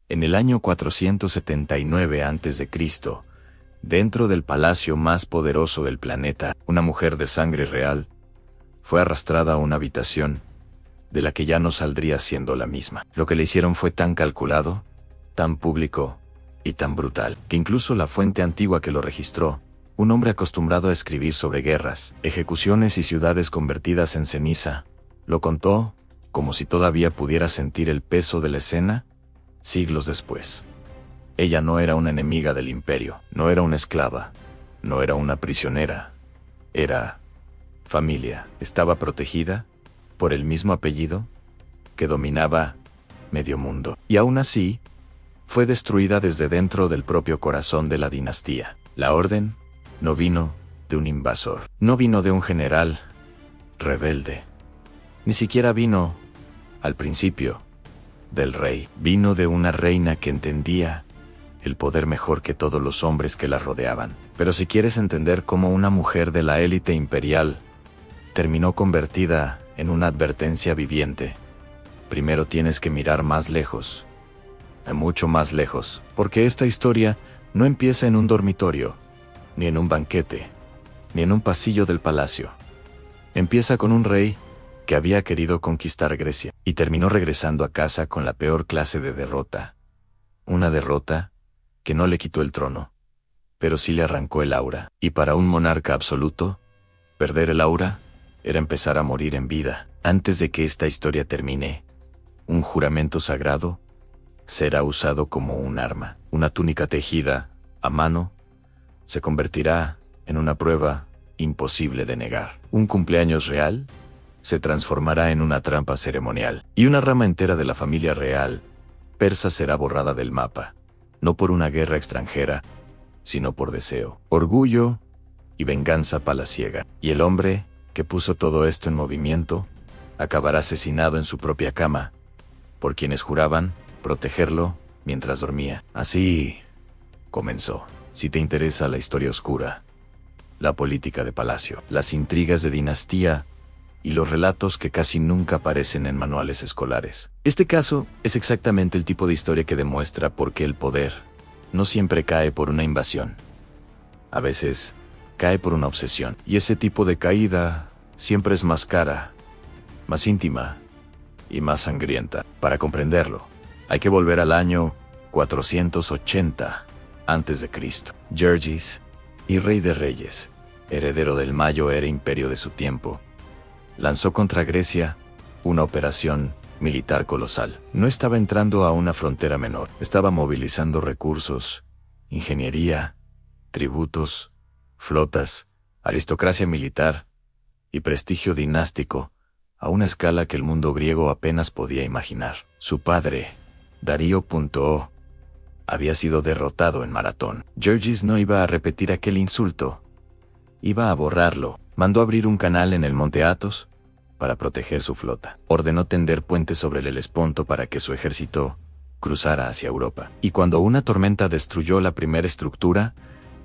En el año 479 a.C., dentro del palacio más poderoso del planeta, una mujer de sangre real fue arrastrada a una habitación de la que ya no saldría siendo la misma. Lo que le hicieron fue tan calculado, tan público y tan brutal, que incluso la fuente antigua que lo registró, un hombre acostumbrado a escribir sobre guerras, ejecuciones y ciudades convertidas en ceniza, lo contó como si todavía pudiera sentir el peso de la escena siglos después. Ella no era una enemiga del imperio, no era una esclava, no era una prisionera, era familia. Estaba protegida por el mismo apellido que dominaba medio mundo. Y aún así, fue destruida desde dentro del propio corazón de la dinastía. La orden no vino de un invasor, no vino de un general rebelde, ni siquiera vino, al principio, del rey. Vino de una reina que entendía el poder mejor que todos los hombres que la rodeaban. Pero si quieres entender cómo una mujer de la élite imperial terminó convertida en una advertencia viviente, primero tienes que mirar más lejos, mucho más lejos, porque esta historia no empieza en un dormitorio, ni en un banquete, ni en un pasillo del palacio. Empieza con un rey que había querido conquistar Grecia, y terminó regresando a casa con la peor clase de derrota. Una derrota que no le quitó el trono, pero sí le arrancó el aura. Y para un monarca absoluto, perder el aura era empezar a morir en vida. Antes de que esta historia termine, un juramento sagrado será usado como un arma. Una túnica tejida a mano se convertirá en una prueba imposible de negar. Un cumpleaños real se transformará en una trampa ceremonial. Y una rama entera de la familia real persa será borrada del mapa, no por una guerra extranjera, sino por deseo, orgullo y venganza palaciega. Y el hombre que puso todo esto en movimiento acabará asesinado en su propia cama, por quienes juraban protegerlo mientras dormía. Así comenzó. Si te interesa la historia oscura, la política de palacio, las intrigas de dinastía y los relatos que casi nunca aparecen en manuales escolares. Este caso es exactamente el tipo de historia que demuestra por qué el poder no siempre cae por una invasión. A veces cae por una obsesión. Y ese tipo de caída siempre es más cara, más íntima y más sangrienta. Para comprenderlo, hay que volver al año 480 a.C. Jerjes, y rey de reyes, heredero del Mayo era imperio de su tiempo, lanzó contra Grecia una operación militar colosal. No estaba entrando a una frontera menor, estaba movilizando recursos, ingeniería, tributos, flotas, aristocracia militar y prestigio dinástico a una escala que el mundo griego apenas podía imaginar. Su padre, Darío.O, había sido derrotado en Maratón. Jerjes no iba a repetir aquel insulto, iba a borrarlo. Mandó abrir un canal en el monte Athos para proteger su flota. Ordenó tender puentes sobre el Helesponto para que su ejército cruzara hacia Europa. Y cuando una tormenta destruyó la primera estructura,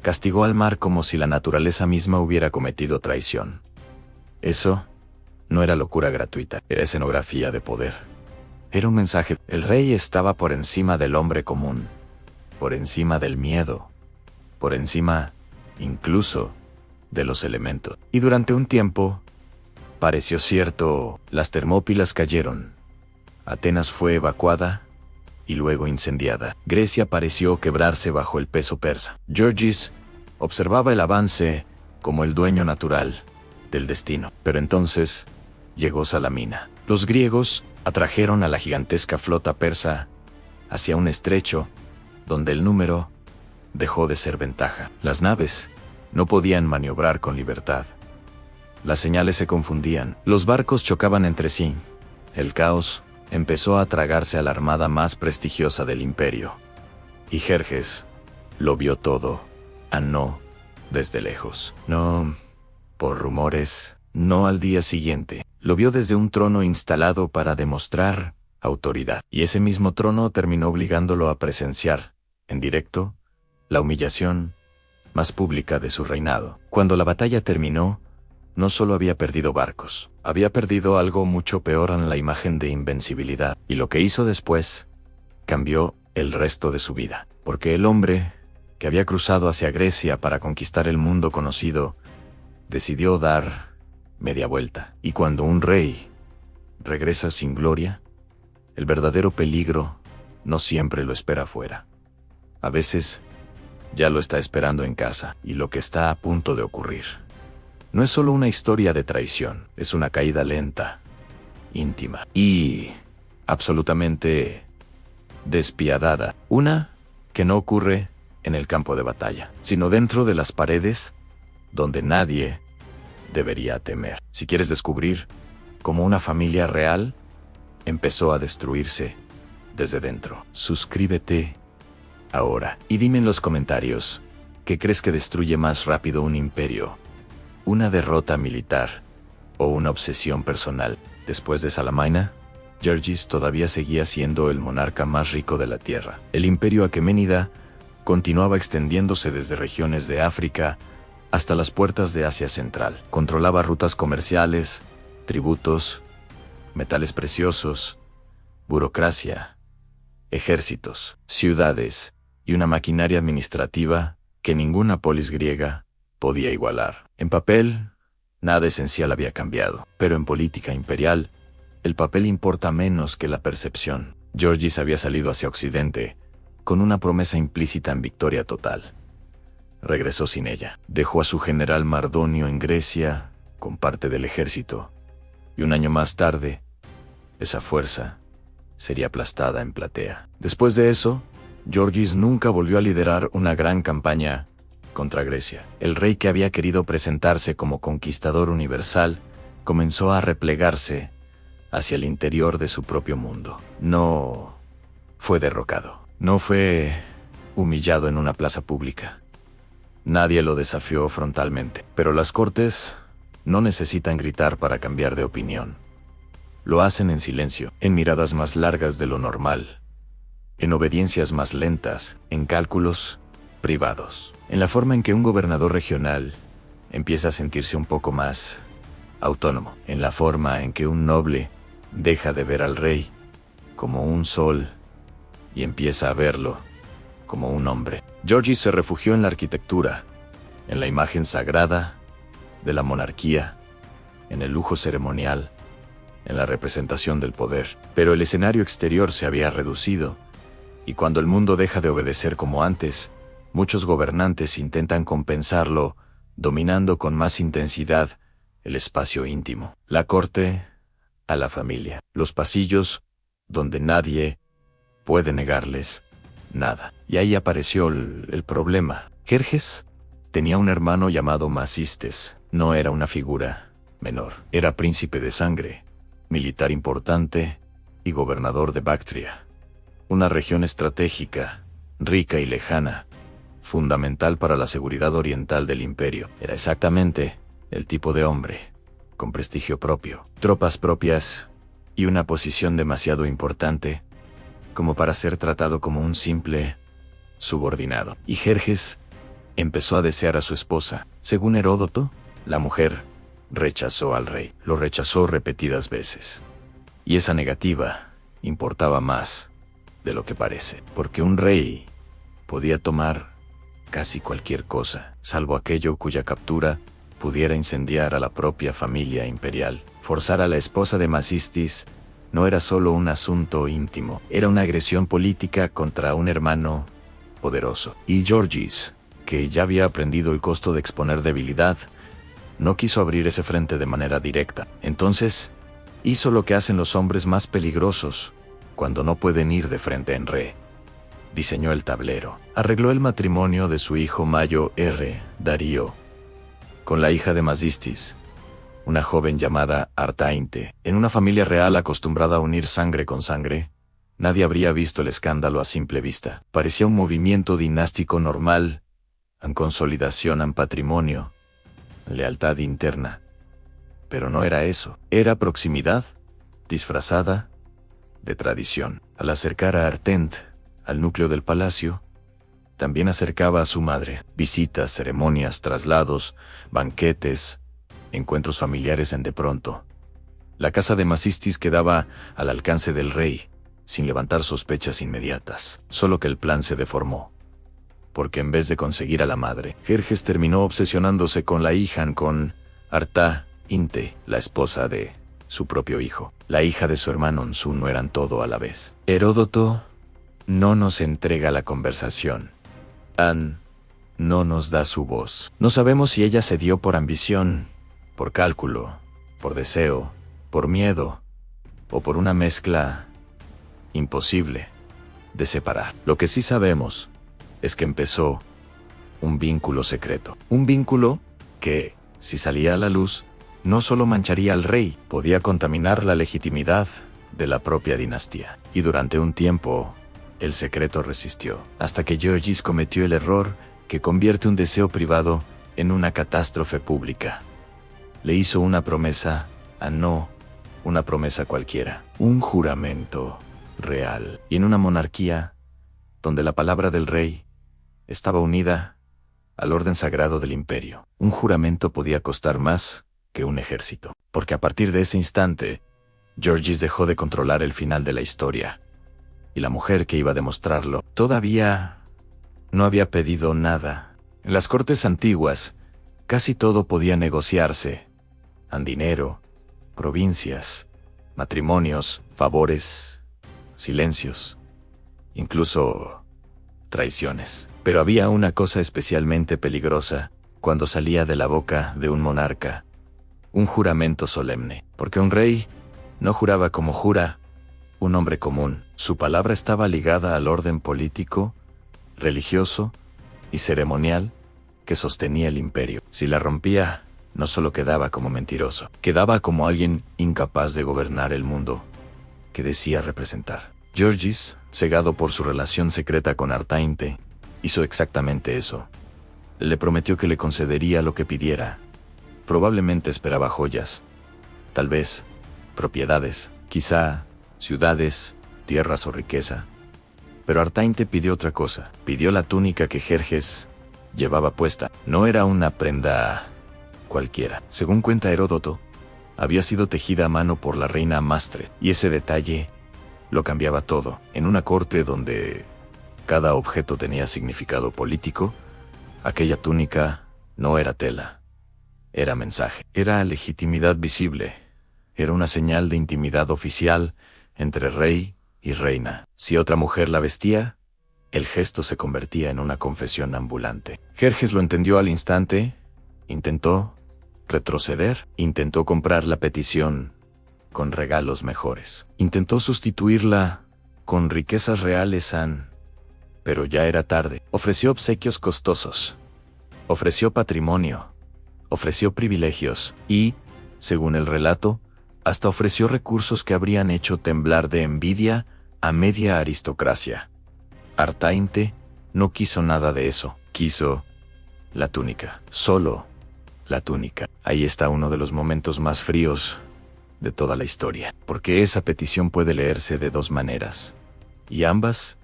castigó al mar como si la naturaleza misma hubiera cometido traición. Eso no era locura gratuita, era escenografía de poder. Era un mensaje. El rey estaba por encima del hombre común, por encima del miedo, por encima, incluso, de los elementos. Y durante un tiempo, pareció cierto, las Termópilas cayeron, Atenas fue evacuada y luego incendiada. Grecia pareció quebrarse bajo el peso persa. Jerjes observaba el avance como el dueño natural del destino. Pero entonces llegó Salamina. Los griegos atrajeron a la gigantesca flota persa hacia un estrecho donde el número dejó de ser ventaja. Las naves no podían maniobrar con libertad. Las señales se confundían. Los barcos chocaban entre sí. El caos empezó a tragarse a la armada más prestigiosa del imperio. Y Jerjes lo vio todo, no desde lejos. No por rumores, no al día siguiente. Lo vio desde un trono instalado para demostrar autoridad. Y ese mismo trono terminó obligándolo a presenciar, en directo, la humillación más pública de su reinado. Cuando la batalla terminó, no solo había perdido barcos, había perdido algo mucho peor en la imagen de invencibilidad. Y lo que hizo después cambió el resto de su vida. Porque el hombre, que había cruzado hacia Grecia para conquistar el mundo conocido, decidió dar media vuelta. Y cuando un rey regresa sin gloria, el verdadero peligro no siempre lo espera afuera. A veces ya lo está esperando en casa, y lo que está a punto de ocurrir no es solo una historia de traición, es una caída lenta, íntima y absolutamente despiadada. Una que no ocurre en el campo de batalla, sino dentro de las paredes donde nadie debería temer. Si quieres descubrir cómo una familia real empezó a destruirse desde dentro, suscríbete ahora y dime en los comentarios qué crees que destruye más rápido un imperio, una derrota militar o una obsesión personal. Después de Salamaina, Jerjes todavía seguía siendo el monarca más rico de la tierra. El imperio aqueménida continuaba extendiéndose desde regiones de África hasta las puertas de Asia Central. Controlaba rutas comerciales, tributos, metales preciosos, burocracia, ejércitos, ciudades y una maquinaria administrativa que ninguna polis griega podía igualar. En papel, nada esencial había cambiado, pero en política imperial, el papel importa menos que la percepción. Jerjes había salido hacia Occidente con una promesa implícita en victoria total. Regresó sin ella. Dejó a su general Mardonio en Grecia con parte del ejército, y un año más tarde, esa fuerza sería aplastada en Platea. Después de eso, Jerjes nunca volvió a liderar una gran campaña contra Grecia. El rey que había querido presentarse como conquistador universal comenzó a replegarse hacia el interior de su propio mundo. No fue derrocado. No fue humillado en una plaza pública. Nadie lo desafió frontalmente. Pero las cortes no necesitan gritar para cambiar de opinión. Lo hacen en silencio, en miradas más largas de lo normal, en obediencias más lentas, en cálculos privados, en la forma en que un gobernador regional empieza a sentirse un poco más autónomo, en la forma en que un noble deja de ver al rey como un sol y empieza a verlo como un hombre. Jerjes se refugió en la arquitectura, en la imagen sagrada de la monarquía, en el lujo ceremonial, en la representación del poder. Pero el escenario exterior se había reducido, y cuando el mundo deja de obedecer como antes, muchos gobernantes intentan compensarlo, dominando con más intensidad el espacio íntimo, la corte a la familia, los pasillos donde nadie puede negarles nada. Y ahí apareció el problema. Jerjes tenía un hermano llamado Masistes. No era una figura menor. Era príncipe de sangre, militar importante y gobernador de Bactria, una región estratégica, rica y lejana, fundamental para la seguridad oriental del imperio. Era exactamente el tipo de hombre, con prestigio propio, tropas propias y una posición demasiado importante como para ser tratado como un simple subordinado. Y Jerjes empezó a desear a su esposa. Según Heródoto, la mujer rechazó al rey. Lo rechazó repetidas veces. Y esa negativa importaba más de lo que parece, porque un rey podía tomar casi cualquier cosa, salvo aquello cuya captura pudiera incendiar a la propia familia imperial. Forzar a la esposa de Masistis no era solo un asunto íntimo, era una agresión política contra un hermano poderoso. Y Jerjes, que ya había aprendido el costo de exponer debilidad, no quiso abrir ese frente de manera directa. Entonces, hizo lo que hacen los hombres más peligrosos cuando no pueden ir de frente en re. Diseñó el tablero. Arregló el matrimonio de su hijo Mayo R. Darío con la hija de Masistis, una joven llamada Artainte. En una familia real acostumbrada a unir sangre con sangre, nadie habría visto el escándalo a simple vista. Parecía un movimiento dinástico normal, en consolidación en patrimonio, lealtad interna. Pero no era eso. Era proximidad, disfrazada de tradición. Al acercar a Artent al núcleo del palacio, también acercaba a su madre. Visitas, ceremonias, traslados, banquetes, encuentros familiares en de pronto. La casa de Masistis quedaba al alcance del rey, sin levantar sospechas inmediatas. Solo que el plan se deformó. Porque en vez de conseguir a la madre, Jerjes terminó obsesionándose con la hija, con Arta-inte, la esposa de su propio hijo. La hija de su hermano Onsu no eran todo a la vez. Heródoto no nos entrega la conversación. An no nos da su voz. No sabemos si ella se dio por ambición, por cálculo, por deseo, por miedo, o por una mezcla imposible de separar. Lo que sí sabemos es que empezó un vínculo secreto. Un vínculo que, si salía a la luz, no solo mancharía al rey, podía contaminar la legitimidad de la propia dinastía. Y durante un tiempo, el secreto resistió, hasta que Georgis cometió el error que convierte un deseo privado en una catástrofe pública. Le hizo una promesa a no una promesa cualquiera, un juramento real. Y en una monarquía donde la palabra del rey estaba unida al orden sagrado del imperio, un juramento podía costar más que un ejército. Porque a partir de ese instante, Georgis dejó de controlar el final de la historia. Y la mujer que iba a demostrarlo todavía no había pedido nada. En las cortes antiguas, casi todo podía negociarse. Dinero, provincias, matrimonios, favores, silencios, incluso traiciones. Pero había una cosa especialmente peligrosa cuando salía de la boca de un monarca: un juramento solemne. Porque un rey no juraba como jura un hombre común. Su palabra estaba ligada al orden político, religioso y ceremonial que sostenía el imperio. Si la rompía, no solo quedaba como mentiroso, quedaba como alguien incapaz de gobernar el mundo que decía representar. Georgis, cegado por su relación secreta con Arta-inte, hizo exactamente eso. Le prometió que le concedería lo que pidiera. Probablemente esperaba joyas, tal vez propiedades, quizá ciudades, tierras o riqueza. Pero Arta-inte pidió otra cosa. Pidió la túnica que Jerjes llevaba puesta. No era una prenda cualquiera. Según cuenta Heródoto, había sido tejida a mano por la reina Amastre, y ese detalle lo cambiaba todo. En una corte donde cada objeto tenía significado político, aquella túnica no era tela, era mensaje, era legitimidad visible, era una señal de intimidad oficial entre rey y reina. Si otra mujer la vestía, el gesto se convertía en una confesión ambulante. Jerjes lo entendió al instante, intentó retroceder, intentó comprar la petición con regalos mejores, intentó sustituirla con riquezas reales, pero ya era tarde. Ofreció obsequios costosos, ofreció patrimonio, ofreció privilegios y, según el relato, hasta ofreció recursos que habrían hecho temblar de envidia a media aristocracia. Arta-inte no quiso nada de eso. Quiso la túnica. Solo la túnica. Ahí está uno de los momentos más fríos de toda la historia. Porque esa petición puede leerse de dos maneras. Y ambas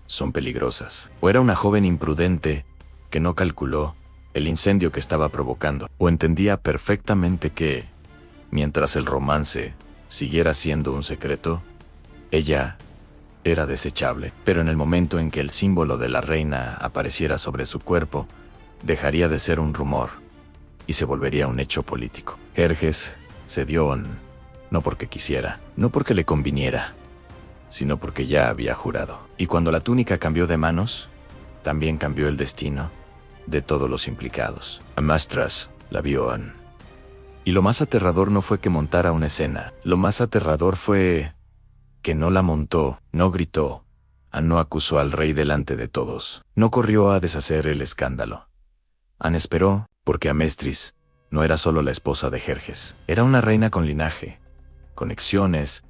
son peligrosas. O era una joven imprudente que no calculó el incendio que estaba provocando. O entendía perfectamente que, mientras el romance siguiera siendo un secreto, ella era desechable. Pero en el momento en que el símbolo de la reina apareciera sobre su cuerpo, dejaría de ser un rumor y se volvería un hecho político. Jerjes cedió no porque quisiera, no porque le conviniera, sino porque ya había jurado. Y cuando la túnica cambió de manos, también cambió el destino de todos los implicados. Amastras la vio. Y lo más aterrador no fue que montara una escena. Lo más aterrador fue que no la montó, no gritó, no acusó al rey delante de todos, no corrió a deshacer el escándalo. Esperó, porque Amestris no era solo la esposa de Jerjes, era una reina con linaje, conexiones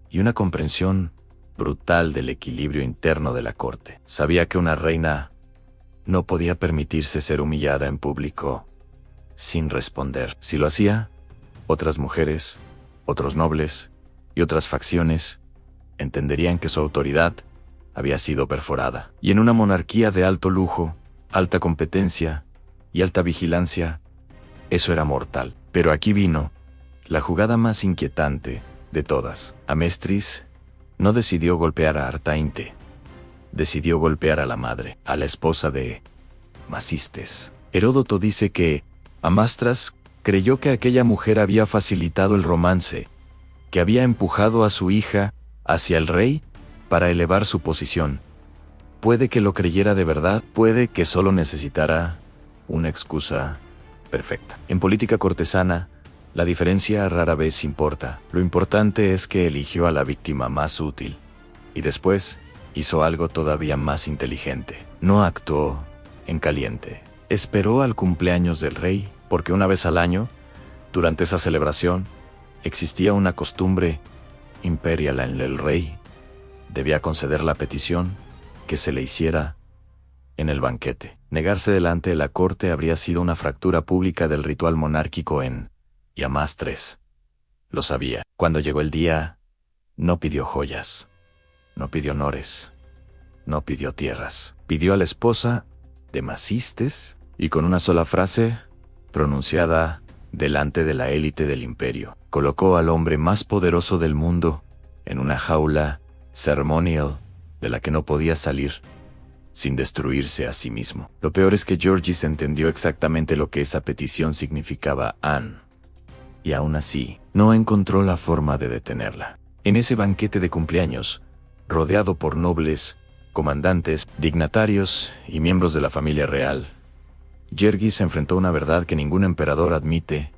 y una comprensión brutal del equilibrio interno de la corte. Sabía que una reina no podía permitirse ser humillada en público sin responder. Si lo hacía, otras mujeres, otros nobles y otras facciones entenderían que su autoridad había sido perforada. Y en una monarquía de alto lujo, alta competencia y alta vigilancia, eso era mortal. Pero aquí vino la jugada más inquietante de todas. Amestris No decidió golpear a Artainte. Decidió golpear a la madre, a la esposa de Macistes. Heródoto dice que Amastras creyó que aquella mujer había facilitado el romance, que había empujado a su hija hacia el rey para elevar su posición. Puede que lo creyera de verdad, puede que solo necesitara una excusa perfecta. En política cortesana, la diferencia rara vez importa. Lo importante es que eligió a la víctima más útil. Y después, hizo algo todavía más inteligente. No actuó en caliente. Esperó al cumpleaños del rey, porque una vez al año, durante esa celebración, existía una costumbre imperial en el rey. Debía conceder la petición que se le hiciera en el banquete. Negarse delante de la corte habría sido una fractura pública del ritual monárquico en Amastris. Lo sabía. Cuando llegó el día, no pidió joyas, no pidió honores, no pidió tierras. Pidió a la esposa de Macistes y con una sola frase, pronunciada delante de la élite del imperio, colocó al hombre más poderoso del mundo en una jaula ceremonial de la que no podía salir sin destruirse a sí mismo. Lo peor es que Georgis entendió exactamente lo que esa petición significaba y aún así, no encontró la forma de detenerla. En ese banquete de cumpleaños, rodeado por nobles, comandantes, dignatarios y miembros de la familia real, Georgis enfrentó una verdad que ningún emperador admite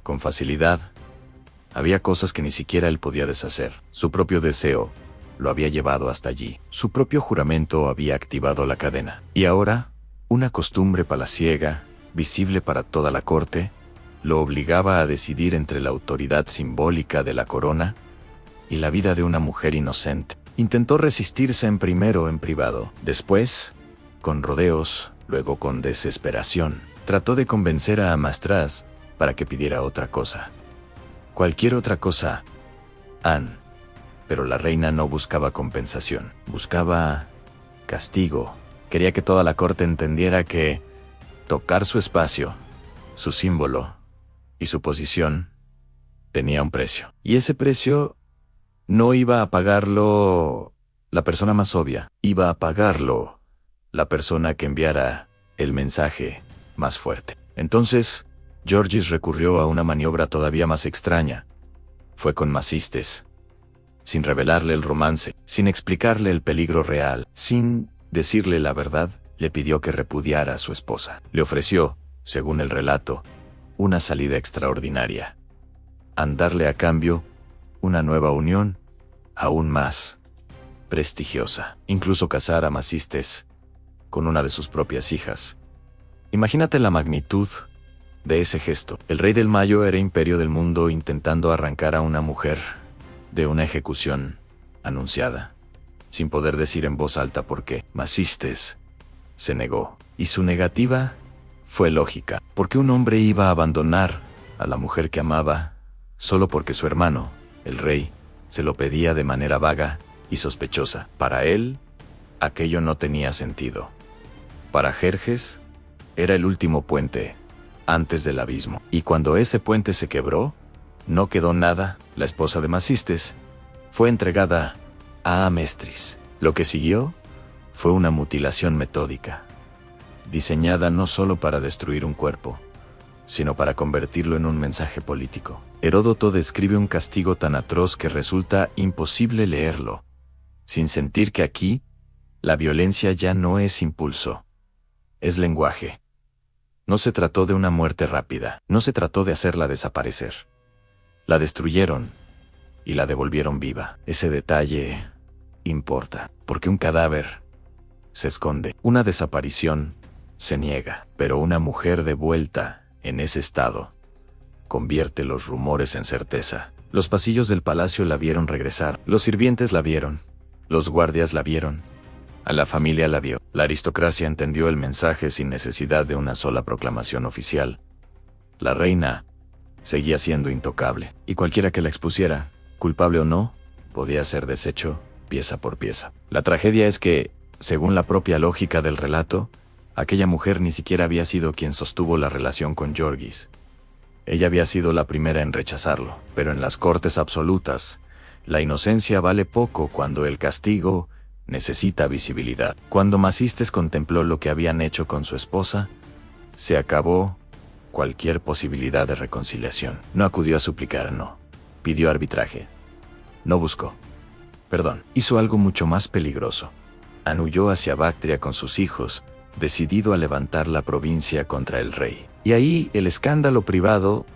con facilidad. Había cosas que ni siquiera él podía deshacer. Su propio deseo lo había llevado hasta allí. Su propio juramento había activado la cadena. Y ahora, una costumbre palaciega, visible para toda la corte, lo obligaba a decidir entre la autoridad simbólica de la corona y la vida de una mujer inocente. Intentó resistirse primero en privado, después, con rodeos, luego con desesperación. Trató de convencer a Amastras para que pidiera otra cosa. Cualquier otra cosa. Pero la reina no buscaba compensación. Buscaba castigo. Quería que toda la corte entendiera que tocar su espacio, su símbolo y su posición tenía un precio. Y ese precio no iba a pagarlo la persona más obvia. Iba a pagarlo la persona que enviara el mensaje más fuerte. Entonces, Georgis recurrió a una maniobra todavía más extraña. Fue con Macistes, sin revelarle el romance, sin explicarle el peligro real, sin decirle la verdad, le pidió que repudiara a su esposa. Le ofreció, según el relato, una salida extraordinaria. Darle a cambio una nueva unión, aún más prestigiosa. Incluso casar a Macistes con una de sus propias hijas. Imagínate la magnitud de ese gesto. El rey del Mayo era imperio del mundo intentando arrancar a una mujer de una ejecución anunciada, sin poder decir en voz alta por qué. Macistes se negó, y su negativa fue lógica, porque un hombre iba a abandonar a la mujer que amaba solo porque su hermano, el rey, se lo pedía de manera vaga y sospechosa. Para él, aquello no tenía sentido. Para Jerjes, era el último puente antes del abismo. Y cuando ese puente se quebró, no quedó nada. La esposa de Macistes fue entregada a Amestris. Lo que siguió fue una mutilación metódica, diseñada no solo para destruir un cuerpo, sino para convertirlo en un mensaje político. Heródoto describe un castigo tan atroz que resulta imposible leerlo, sin sentir que aquí, la violencia ya no es impulso, es lenguaje. No se trató de una muerte rápida, no se trató de hacerla desaparecer. La destruyeron y la devolvieron viva. Ese detalle importa, porque un cadáver se esconde, una desaparición se niega, pero una mujer devuelta en ese estado convierte los rumores en certeza. Los pasillos del palacio la vieron regresar, los sirvientes la vieron, los guardias la vieron, a la familia la vio. La aristocracia entendió el mensaje sin necesidad de una sola proclamación oficial. La reina seguía siendo intocable, y cualquiera que la expusiera, culpable o no, podía ser deshecho pieza por pieza. La tragedia es que, según la propia lógica del relato, aquella mujer ni siquiera había sido quien sostuvo la relación con Georgis. Ella había sido la primera en rechazarlo, pero en las cortes absolutas, La inocencia vale poco cuando el castigo necesita visibilidad. Cuando Macistes contempló lo que habían hecho con su esposa, se acabó cualquier posibilidad de reconciliación. No acudió a suplicar, no. Pidió arbitraje. No buscó perdón. Hizo algo mucho más peligroso. Huyó hacia Bactria con sus hijos, decidido a levantar la provincia contra el rey. Y ahí el escándalo privado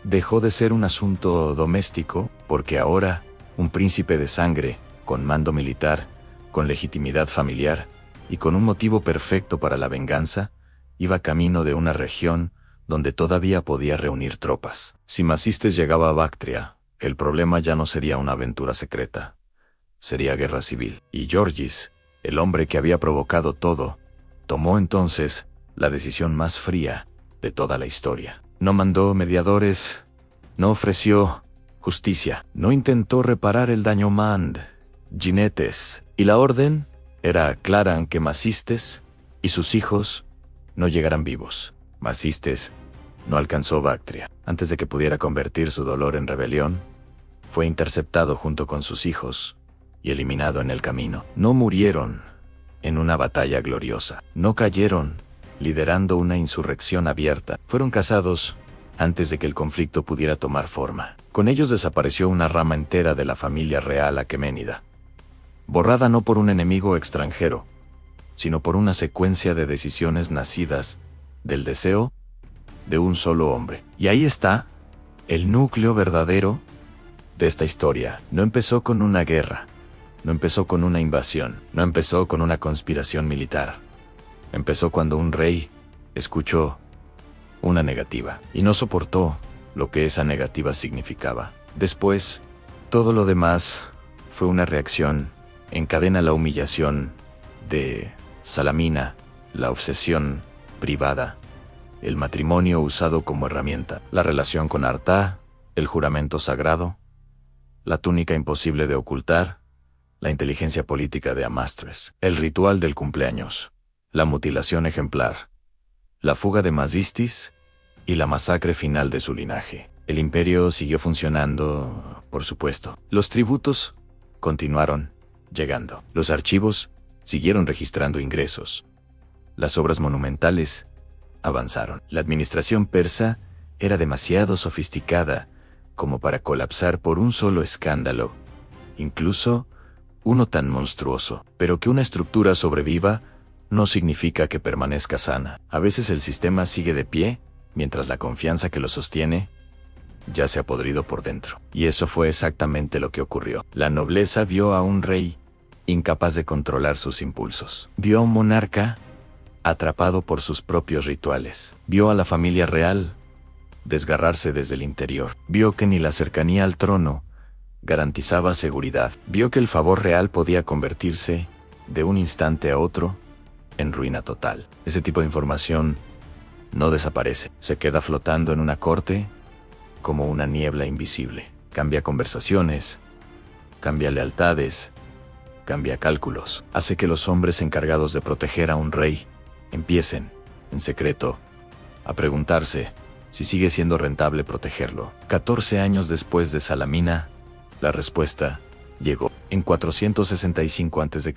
dejó de ser un asunto doméstico, porque ahora un príncipe de sangre, con mando militar, con legitimidad familiar y con un motivo perfecto para la venganza, iba camino de una región donde todavía podía reunir tropas. Si Macistes llegaba a Bactria, el problema ya no sería una aventura secreta, sería guerra civil. Y Georgis, el hombre que había provocado todo, tomó entonces la decisión más fría de toda la historia. No mandó mediadores, no ofreció justicia, no intentó reparar el daño jinetes, y la orden era clara en que Macistes y sus hijos no llegaran vivos. Macistes no alcanzó Bactria. Antes de que pudiera convertir su dolor en rebelión, fue interceptado junto con sus hijos y eliminado en el camino. No murieron en una batalla gloriosa, no cayeron liderando una insurrección abierta. Fueron cazados antes de que el conflicto pudiera tomar forma. Con ellos desapareció una rama entera de la familia real aqueménida, borrada no por un enemigo extranjero, sino por una secuencia de decisiones nacidas del deseo de un solo hombre. Y ahí está el núcleo verdadero de esta historia. No empezó con una guerra, no empezó con una invasión, no empezó con una conspiración militar. Empezó cuando un rey escuchó una negativa y no soportó lo que esa negativa significaba. Después, todo lo demás fue una reacción en cadena. La humillación de Salamina, la obsesión privada, el matrimonio usado como herramienta, la relación con Artá, el juramento sagrado, la túnica imposible de ocultar, la inteligencia política de Amastres, el ritual del cumpleaños, la mutilación ejemplar, la fuga de Macistis y la masacre final de su linaje. El imperio siguió funcionando, por supuesto. Los tributos continuaron llegando. Los archivos siguieron registrando ingresos. Las obras monumentales avanzaron. La administración persa era demasiado sofisticada como para colapsar por un solo escándalo, incluso uno tan monstruoso. Pero que una estructura sobreviva no significa que permanezca sana. A veces el sistema sigue de pie, mientras la confianza que lo sostiene ya se ha podrido por dentro. Y eso fue exactamente lo que ocurrió. La nobleza vio a un rey incapaz de controlar sus impulsos. Vio a un monarca atrapado por sus propios rituales. Vio a la familia real desgarrarse desde el interior. Vio que ni la cercanía al trono garantizaba seguridad. Vio que el favor real podía convertirse, de un instante a otro, en ruina total. Ese tipo de información no desaparece. Se queda flotando en una corte como una niebla invisible. Cambia conversaciones, cambia lealtades, cambia cálculos. Hace que los hombres encargados de proteger a un rey empiecen, en secreto, a preguntarse si sigue siendo rentable protegerlo. 14 años después de Salamina, la respuesta llegó. En 465 a.C.,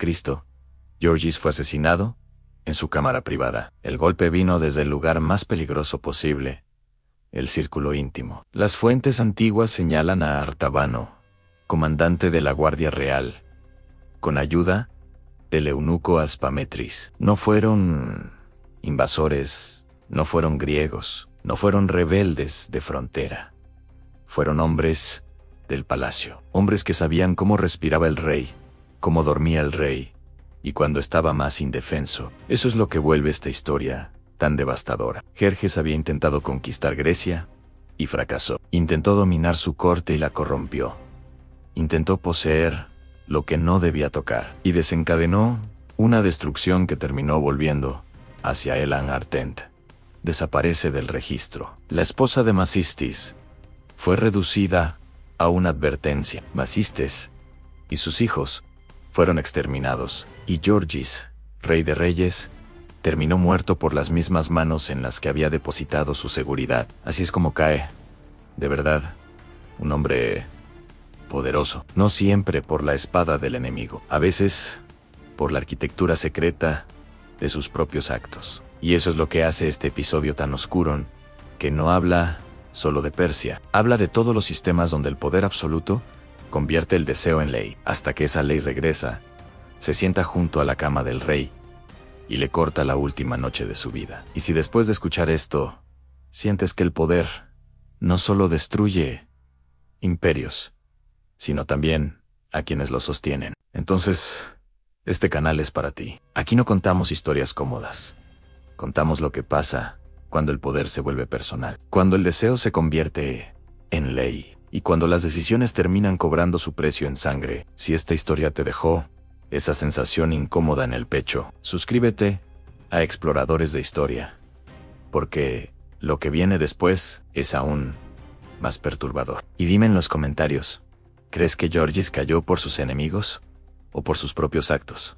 Georgis fue asesinado en su cámara privada. El golpe vino desde el lugar más peligroso posible, el círculo íntimo. Las fuentes antiguas señalan a Artabano, comandante de la Guardia Real, con ayuda del eunuco Aspametris. No fueron invasores, no fueron griegos, no fueron rebeldes de frontera. Fueron hombres del palacio, hombres que sabían cómo respiraba el rey, cómo dormía el rey, y cuando estaba más indefenso. Eso es lo que vuelve esta historia tan devastadora. Jerjes había intentado conquistar Grecia y fracasó. Intentó dominar su corte y la corrompió. Intentó poseer lo que no debía tocar y desencadenó una destrucción que terminó volviendo hacia Elan Artent. Desaparece del registro. La esposa de Macistis fue reducida a una advertencia. Macistes y sus hijos fueron exterminados, y Georgis, rey de reyes, terminó muerto por las mismas manos en las que había depositado su seguridad. Así es como cae, de verdad, un hombre poderoso. No siempre por la espada del enemigo. A veces, por la arquitectura secreta de sus propios actos. Y eso es lo que hace este episodio tan oscuro, que no habla solo de Persia. Habla de todos los sistemas donde el poder absoluto convierte el deseo en ley, hasta que esa ley regresa, se sienta junto a la cama del rey y le corta la última noche de su vida. Y si después de escuchar esto, sientes que el poder no solo destruye imperios, sino también a quienes los sostienen, entonces este canal es para ti. Aquí no contamos historias cómodas. Contamos lo que pasa cuando el poder se vuelve personal, cuando el deseo se convierte en ley y cuando las decisiones terminan cobrando su precio en sangre. Si esta historia te dejó esa sensación incómoda en el pecho, suscríbete a Exploradores de Historia, porque lo que viene después es aún más perturbador. Y dime en los comentarios, ¿crees que Georgis cayó por sus enemigos o por sus propios actos?